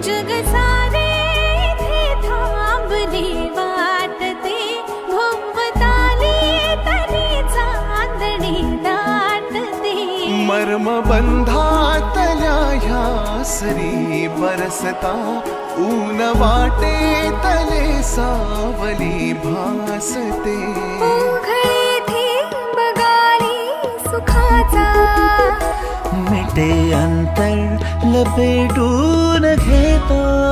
जग सारे इथे थांबले वाटते भोवताली तरी चांदणे दाटते मर्म बंधातल्या ह्या सरी बरसता ऊन वाटे तले सावली भासते ओघळे थेंब गाली सुखाचा मिटे अंतर लपेटून घेता